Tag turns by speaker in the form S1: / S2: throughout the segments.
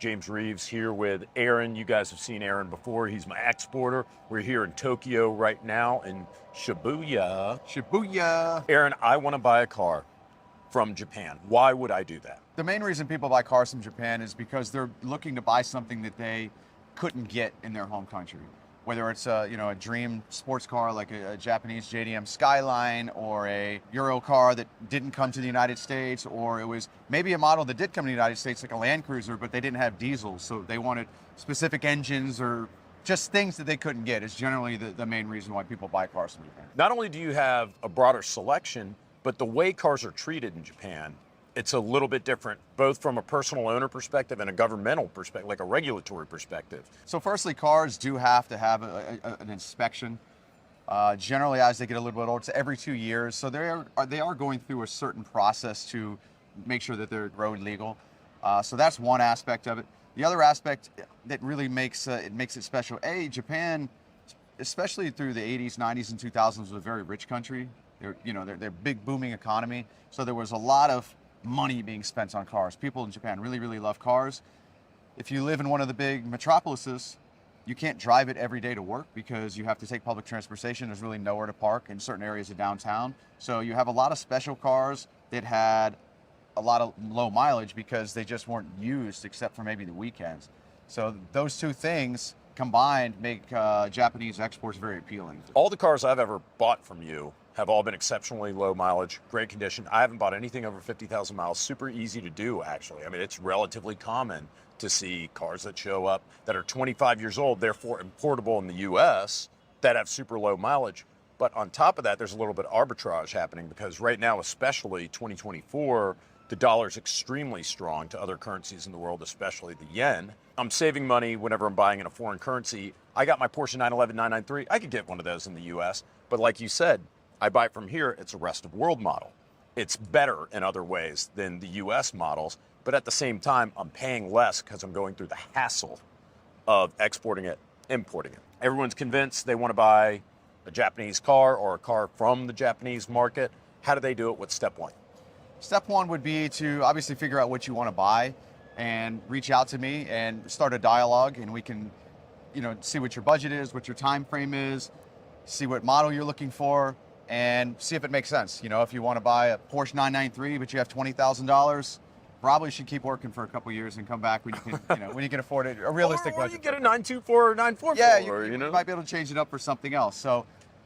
S1: James Reeves here with Aaron. You guys have seen Aaron before. He's my exporter. We're here in Tokyo right now in Shibuya.
S2: Shibuya.
S1: Aaron, I want to buy a car from Japan. Why would I do that?
S2: The main reason people buy cars from Japan is because they're looking to buy something that they couldn't get in their home country. Whether it's a dream sports car like a Japanese JDM Skyline, or a Euro car that didn't come to the United States, or it was maybe a model that did come to the United States like a Land Cruiser, but they didn't have diesels, so they wanted specific engines or just things that they couldn't get is generally the main reason why people buy cars from Japan.
S1: Not only do you have a broader selection, but the way cars are treated in Japan, it's a little bit different, both from a personal owner perspective and a governmental perspective, like a regulatory perspective.
S2: So firstly, cars do have to have an inspection. Generally, as they get a little bit older, it's every 2 years. So they are going through a certain process to make sure that they're road legal. So that's one aspect of it. The other aspect that really makes it special, Japan, especially through the 80s, 90s, and 2000s, was a very rich country. They're big booming economy. So there was a lot of money being spent on cars. People in Japan really, really love cars. If you live in one of the big metropolises, you can't drive it every day to work because you have to take public transportation. There's really nowhere to park in certain areas of downtown. So you have a lot of special cars that had a lot of low mileage because they just weren't used except for maybe the weekends. So those two things combined make Japanese exports very appealing.
S1: All the cars I've ever bought from you have all been exceptionally low mileage, great condition. I haven't bought anything over 50,000 miles. Super easy to do, actually. I mean, it's relatively common to see cars that show up that are 25 years old, therefore importable in the US, that have super low mileage. But on top of that, there's a little bit of arbitrage happening because right now, especially 2024, the dollar's extremely strong to other currencies in the world, especially the yen. I'm saving money whenever I'm buying in a foreign currency. I got my Porsche 911 993. I could get one of those in the US. But like you said, I buy it from here, it's a rest of world model. It's better in other ways than the US models, but at the same time, I'm paying less because I'm going through the hassle of exporting it, importing it. Everyone's convinced they want to buy a Japanese car or a car from the Japanese market. How do they do it? What's step one?
S2: Step one would be to obviously figure out what you want to buy and reach out to me and start a dialogue, and we can, see what your budget is, what your time frame is, see what model you're looking for, and see if it makes sense. If you want to buy a Porsche 993, but you have $20,000, probably should keep working for a couple years and come back when you can, when you can afford it, a realistic budget.
S1: Or you get a 924 or 944.
S2: Yeah, you might be able to change it up for something else. So,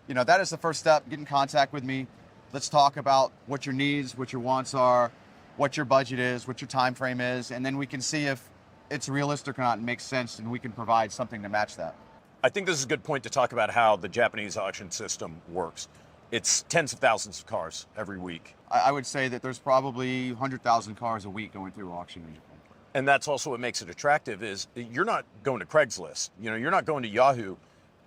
S2: that is the first step. Get in contact with me. Let's talk about what your needs, what your wants are, what your budget is, what your time frame is, and then we can see if it's realistic or not and makes sense, and we can provide something to match that.
S1: I think this is a good point to talk about how the Japanese auction system works. It's tens of thousands of cars every week.
S2: I would say that there's probably 100,000 cars a week going through auction in Japan.
S1: And that's also what makes it attractive is you're not going to Craigslist. You're not going to Yahoo.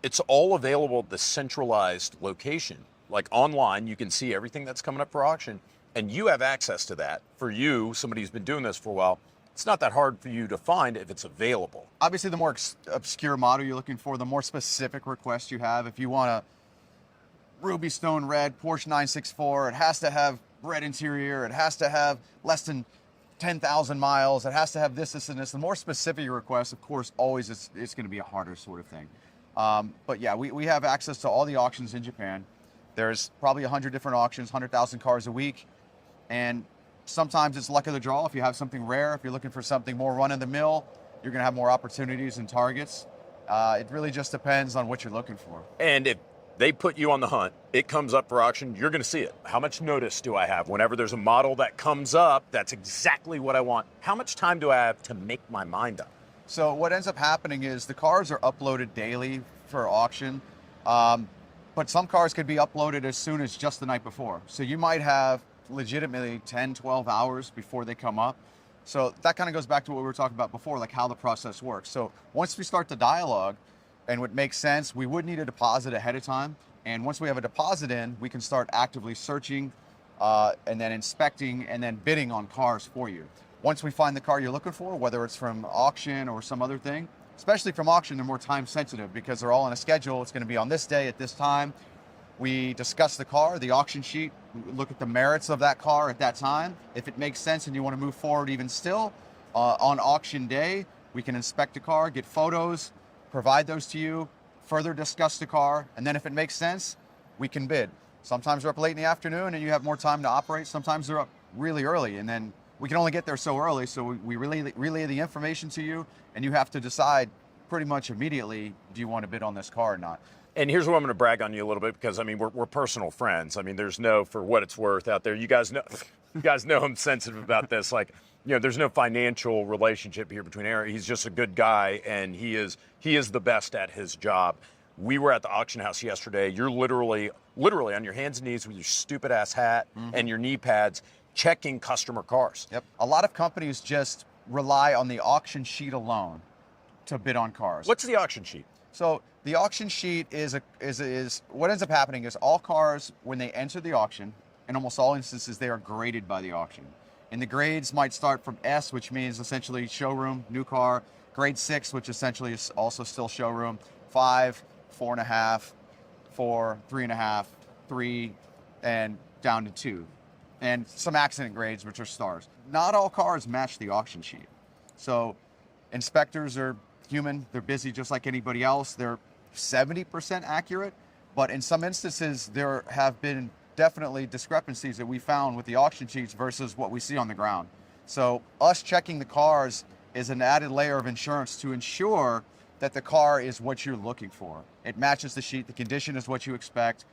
S1: It's all available at the centralized location. Like online, you can see everything that's coming up for auction, and you have access to that. For you, somebody who's been doing this for a while, it's not that hard for you to find if it's available.
S2: Obviously, the more obscure model you're looking for, the more specific request you have. If you want a ruby stone red Porsche 964, it has to have red interior, it has to have less than 10,000 miles, it has to have this, and this. The more specific your request, of course, always it's going to be a harder sort of thing. But yeah, we have access to all the auctions in Japan. There's probably 100 different auctions, 100,000 cars a week. And sometimes it's luck of the draw. If you have something rare, if you're looking for something more run-of-the-mill, you're going to have more opportunities and targets. It really just depends on what you're looking for.
S1: And if they put you on the hunt, it comes up for auction, you're going to see it. How much notice do I have? Whenever there's a model that comes up, that's exactly what I want. How much time do I have to make my mind up?
S2: So what ends up happening is the cars are uploaded daily for auction. But some cars could be uploaded as soon as just the night before. So you might have legitimately 10, 12 hours before they come up. So that kind of goes back to what we were talking about before, like how the process works. So once we start the dialogue and what makes sense, we would need a deposit ahead of time. And once we have a deposit in, we can start actively searching and then inspecting and then bidding on cars for you. Once we find the car you're looking for, whether it's from auction or some other thing, especially from auction, they're more time sensitive because they're all on a schedule. It's going to be on this day at this time. We discuss the car, the auction sheet, look at the merits of that car at that time. If it makes sense and you want to move forward even still on auction day, We can inspect the car, get photos, provide those to you, further discuss the car, and then if it makes sense, we can bid. Sometimes they're up late in the afternoon and you have more time to operate. Sometimes they're up really early, and then we can only get there so early, so we relay the information to you, and you have to decide pretty much immediately, do you want to bid on this car or not?
S1: And here's what I'm going to brag on you a little bit, because I mean we're personal friends. I mean, there's no, for what it's worth out there. You guys know I'm sensitive about this. Like, you know, there's no financial relationship here between Aaron. He's just a good guy, and he is the best at his job. We were at the auction house yesterday. You're literally on your hands and knees with your stupid ass hat and your knee pads, checking customer cars.
S2: Yep. A lot of companies just rely on the auction sheet alone to bid on cars.
S1: What's the auction sheet?
S2: So the auction sheet is what ends up happening is all cars, when they enter the auction, in almost all instances, they are graded by the auction. And the grades might start from S, which means essentially showroom, new car, grade 6, which essentially is also still showroom, 5, 4.5, 4, 3.5, 3, and down to 2. And some accident grades, which are stars. Not all cars match the auction sheet. So inspectors are human. They're busy just like anybody else. They're 70% accurate, but in some instances, there have been definitely discrepancies that we found with the auction sheets versus what we see on the ground. So us checking the cars is an added layer of insurance to ensure that the car is what you're looking for. It matches the sheet, the condition is what you expect,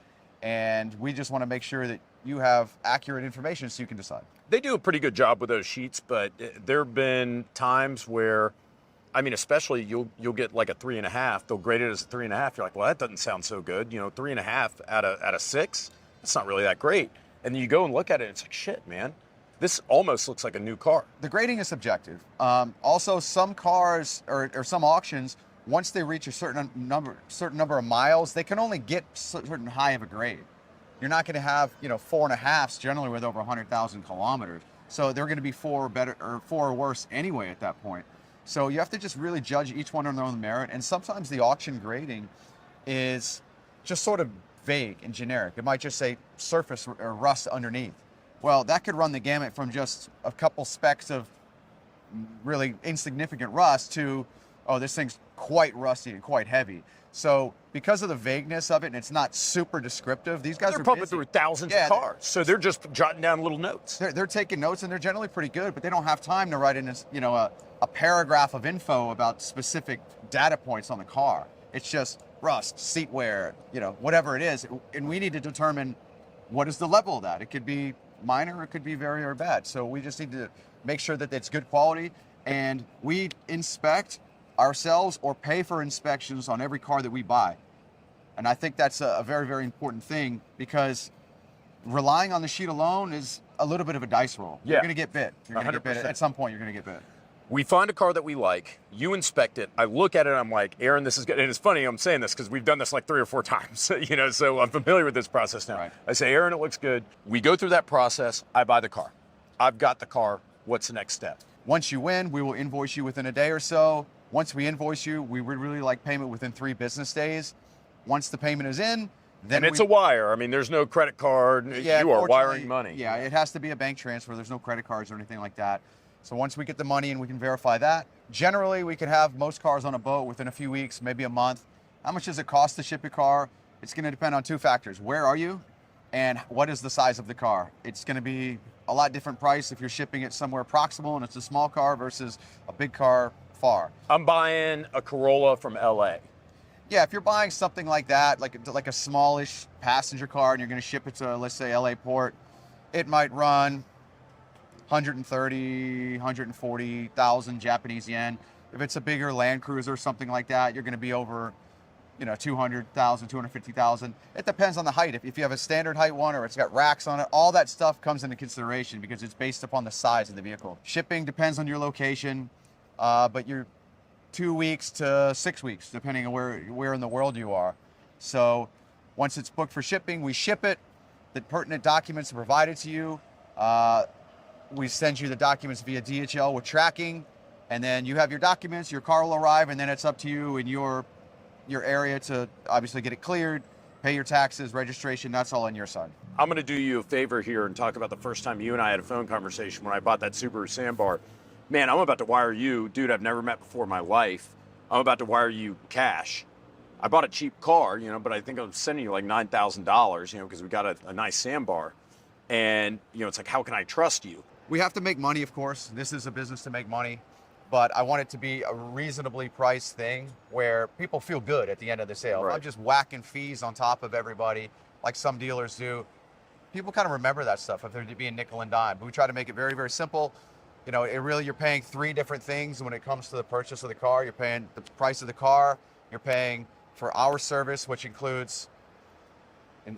S2: and we just want to make sure that you have accurate information so you can decide.
S1: They do a pretty good job with those sheets, but there have been times where, I mean, especially you'll get like a 3.5. They'll grade it as a 3.5. You're like, well, that doesn't sound so good. You know, 3.5 out of 6. It's not really that great. And then you go and look at it, and it's like, shit, man, this almost looks like a new car.
S2: The grading is subjective. Also, some cars or some auctions, once they reach a certain number of miles, they can only get certain high of a grade. You're not going to have 4.5s generally with over 100,000 kilometers. So they're going to be 4 or better or 4 or worse anyway at that point. So you have to just really judge each one on their own merit. And sometimes the auction grading is just sort of vague and generic. It might just say surface or rust underneath. Well, that could run the gamut from just a couple specks of really insignificant rust to, oh, this thing's quite rusty and quite heavy. So because of the vagueness of it, and it's not super descriptive, these guys
S1: They're
S2: are
S1: pumping
S2: busy.
S1: through thousands of cars. So they're just jotting down little notes.
S2: They're taking notes, and they're generally pretty good, but they don't have time to write in a paragraph of info about specific data points on the car. It's just rust, seat wear, whatever it is. And we need to determine what is the level of that. It could be minor, it could be very bad. So we just need to make sure that it's good quality, and we inspect ourselves or pay for inspections on every car that we buy. And I think that's a very important thing, because relying on the sheet alone is a little bit of a dice roll.
S1: Yeah.
S2: You're going to get bit. You're going to get bit.
S1: 100%.
S2: At some point, you're going to get bit.
S1: We find a car that we like, you inspect it, I look at it, I'm like, Aaron, this is good. And it's funny I'm saying this because we've done this like 3 or 4 times, so I'm familiar with this process now.
S2: Right.
S1: I say, Aaron, it looks good. We go through that process, I buy the car. I've got the car, what's the next step?
S2: Once you win, we will invoice you within a day or so. Once we invoice you, we would really like payment within 3 business days. Once the payment is in, then
S1: and it's a wire. I mean, there's no credit card.
S2: Yeah,
S1: you are wiring money.
S2: Yeah, it has to be a bank transfer. There's no credit cards or anything like that. So once we get the money and we can verify that, generally we could have most cars on a boat within a few weeks, maybe a month. How much does it cost to ship your car? It's going to depend on 2 factors. Where are you? And what is the size of the car? It's going to be a lot different price if you're shipping it somewhere proximal and it's a small car versus a big car far.
S1: I'm buying a Corolla from LA.
S2: Yeah, if you're buying something like that, like a smallish passenger car, and you're going to ship it to, let's say, LA port, it might run 130, 140,000 Japanese yen. If it's a bigger Land Cruiser or something like that, you're going to be over, 200,000, 250,000. It depends on the height. If you have a standard height one or it's got racks on it, all that stuff comes into consideration because it's based upon the size of the vehicle. Shipping depends on your location, but you're 2 weeks to 6 weeks, depending on where in the world you are. So once it's booked for shipping, we ship it. The pertinent documents are provided to you. We send you the documents via DHL with tracking, and then you have your documents, your car will arrive, and then it's up to you in your area to obviously get it cleared, pay your taxes, registration, that's all on your side.
S1: I'm going to do you a favor here and talk about the first time you and I had a phone conversation when I bought that Subaru Sandbar. man, I'm about to wire you, dude, I've never met before in my life. I'm about to wire you cash. I bought a cheap car, but I think I'm sending you like $9,000, because we got a nice sandbar. And, it's like, how can I trust you?
S2: We have to make money, of course. This is a business to make money. But I want it to be a reasonably priced thing where people feel good at the end of the sale.
S1: Right.
S2: If I'm just whacking fees on top of everybody, like some dealers do, people kind of remember that stuff if they're being nickel and dime. But we try to make it very, very simple. You're paying three different things when it comes to the purchase of the car. You're paying the price of the car. You're paying for our service, which includes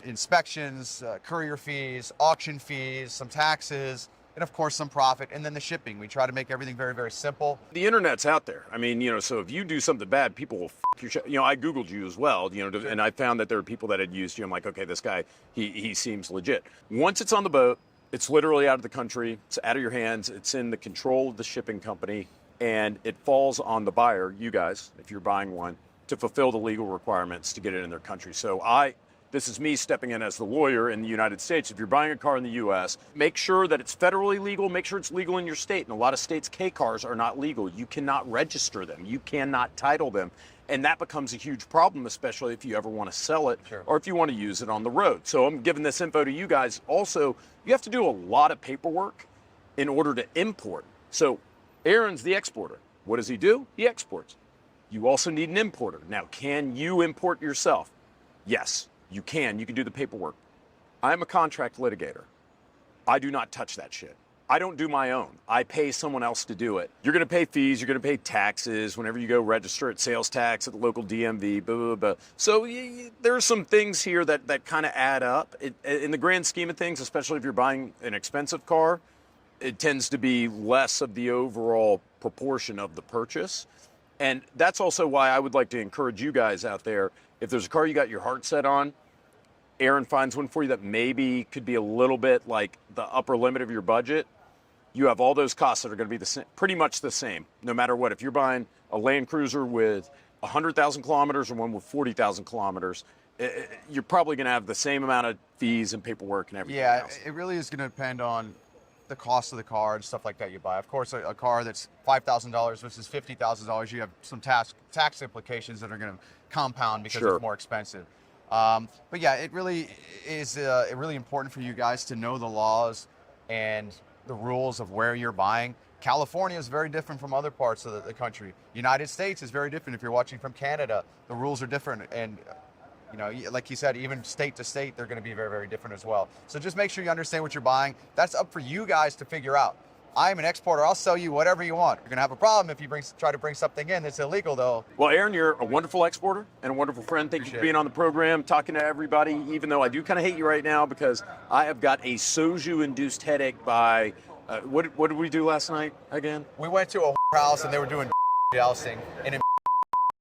S2: inspections, courier fees, auction fees, some taxes, and of course some profit, and then the shipping. We try to make everything very, very simple.
S1: The internet's out there. I mean, so if you do something bad, people will your shit. I Googled you as well, and I found that there are people that had used you. I'm like, okay, this guy, he seems legit. Once it's on the boat, it's literally out of the country. It's out of your hands. It's in the control of the shipping company, and it falls on the buyer, you guys, if you're buying one, to fulfill the legal requirements to get it in their country. So this is me stepping in as the lawyer in the United States. If you're buying a car in the U.S., make sure that it's federally legal. Make sure it's legal in your state. In a lot of states, K cars are not legal. You cannot register them. You cannot title them. And that becomes a huge problem, especially if you ever want to sell it or if you want to use it on the road. So I'm giving this info to you guys. Also, you have to do a lot of paperwork in order to import. So Aaron's the exporter. What does he do? He exports. You also need an importer. Now, can you import yourself? Yes. You can do the paperwork. I'm a contract litigator. I do not touch that shit. I don't do my own. I pay someone else to do it. You're going to pay fees. You're going to pay taxes whenever you go register at sales tax at the local DMV, blah, blah, blah. So there are some things here that kind of add up. In the grand scheme of things, especially if you're buying an expensive car, it tends to be less of the overall proportion of the purchase. And that's also why I would like to encourage you guys out there, if there's a car you got your heart set on, Aaron finds one for you that maybe could be a little bit like the upper limit of your budget, you have all those costs that are going to be pretty much the same, no matter what. If you're buying a Land Cruiser with 100,000 kilometers or one with 40,000 kilometers, you're probably going to have the same amount of fees and paperwork and everything else.
S2: It really is going to depend on the cost of the car and stuff like that you buy. Of course, a car that's $5,000 versus $50,000, you have some tax implications that are going to compound because it's more expensive. But yeah, it really is really important for you guys to know the laws and the rules of where you're buying. California is very different from other parts of the country. United States is very different. If you're watching from Canada, the rules are different. And like you said, even state to state, they're going to be very, very different as well. So just make sure you understand what you're buying. That's up for you guys to figure out. I'm an exporter. I'll sell you whatever you want. You're going to have a problem if you try to bring something in that's illegal, though.
S1: Well, Aaron, you're a wonderful exporter and a wonderful friend. Thank you for being on the program, talking to everybody, even though I do kind of hate you right now because I have got a soju-induced headache by, what did we do last night again?
S2: We went to a house and they were doing jousting in an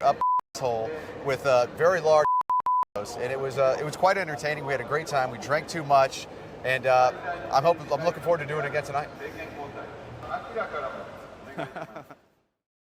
S2: up hole with a very large and it was quite entertaining. We had a great time. We drank too much, and I'm looking forward to doing it again tonight.